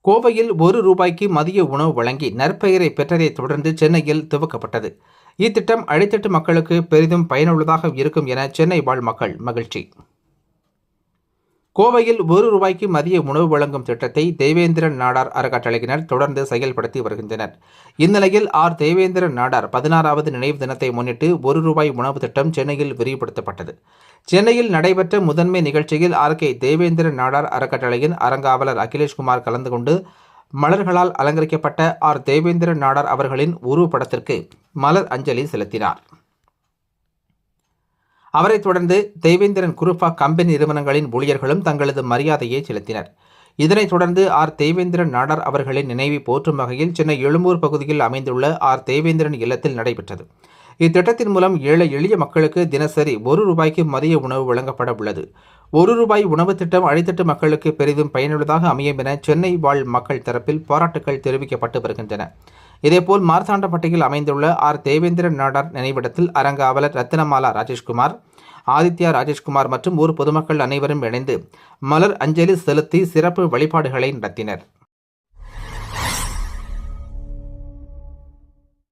கோவையில் ₹1 மதிய உணவு வழங்கி நற்பெயரை பெற்றதைத் தொடர்ந்து சென்னையில் துவக்கப்பட்டது. இத்திட்டம் அடித்தட்டு மக்களுக்கு பெரிதும் பயனுள்ளதாக இருக்கும் என சென்னை வாழ் மக்கள் மகிழ்ச்சி. கோவையில் ₹1 மதிய உணவு வழங்கும் திட்டத்தை தேவேந்திரன் நாடார் அறக்கட்டளையினர் தொடர்ந்து செயல்படுத்தி வருகின்றனர். இந்நிலையில் தேவேந்திரன் நாடார் 16வது நினைவு தினத்தை முன்னிட்டு ₹1 உணவு திட்டம் சென்னையில் விரிவுபடுத்தப்பட்டது. சென்னையில் நடைபெற்ற முதன்மை நிகழ்ச்சியில் தேவேந்திரன் நாடார் அறக்கட்டளையின் அறங்காவலர் அகிலேஷ்குமார் கலந்து கொண்டு மலர்களால் அலங்கரிக்கப்பட்ட தேவேந்திரன் நாடார் அவர்களின் உருவப்படத்திற்கு மலர் அஞ்சலி செலுத்தினார். அவரைத் தொடர்ந்து தேவேந்திரன் குரூப் ஆஃப் கம்பெனி நிறுவனங்களின் ஊழியர்களும் தங்களது மரியாதையை செலுத்தினர். இதனைத் தொடர்ந்து தேவேந்திரன் நாடார் அவர்களின் நினைவை போற்றும் வகையில் சென்னை எழும்பூர் பகுதியில் அமைந்துள்ள தேவேந்திரன் இல்லத்தில் நடைபெற்றது. இத்திட்டத்தின் மூலம் ஏழை எளிய மக்களுக்கு தினசரி ₹1 மதிய உணவு வழங்கப்பட உள்ளது. ₹1 உணவு திட்டம் அடித்தட்டு மக்களுக்கு பெரிதும் பயனுள்ளதாக அமையும் என சென்னை வாழ் மக்கள் தரப்பில் பாராட்டுகள் தெரிவிக்கப்பட்டு வருகின்றன. இதேபோல் மார்த்தாண்டப்பட்டியில் அமைந்துள்ள தேவேந்திரன் நாடார் நினைவிடத்தில் அறங்காவலர் ரத்தினமாலா ராஜேஷ்குமார், ஆதித்யா ராஜேஷ்குமார் மற்றும் ஊர் பொதுமக்கள் அனைவரும் இணைந்து மலர் அஞ்சலி செலுத்தி சிறப்பு வழிபாடுகளை நடத்தினர்.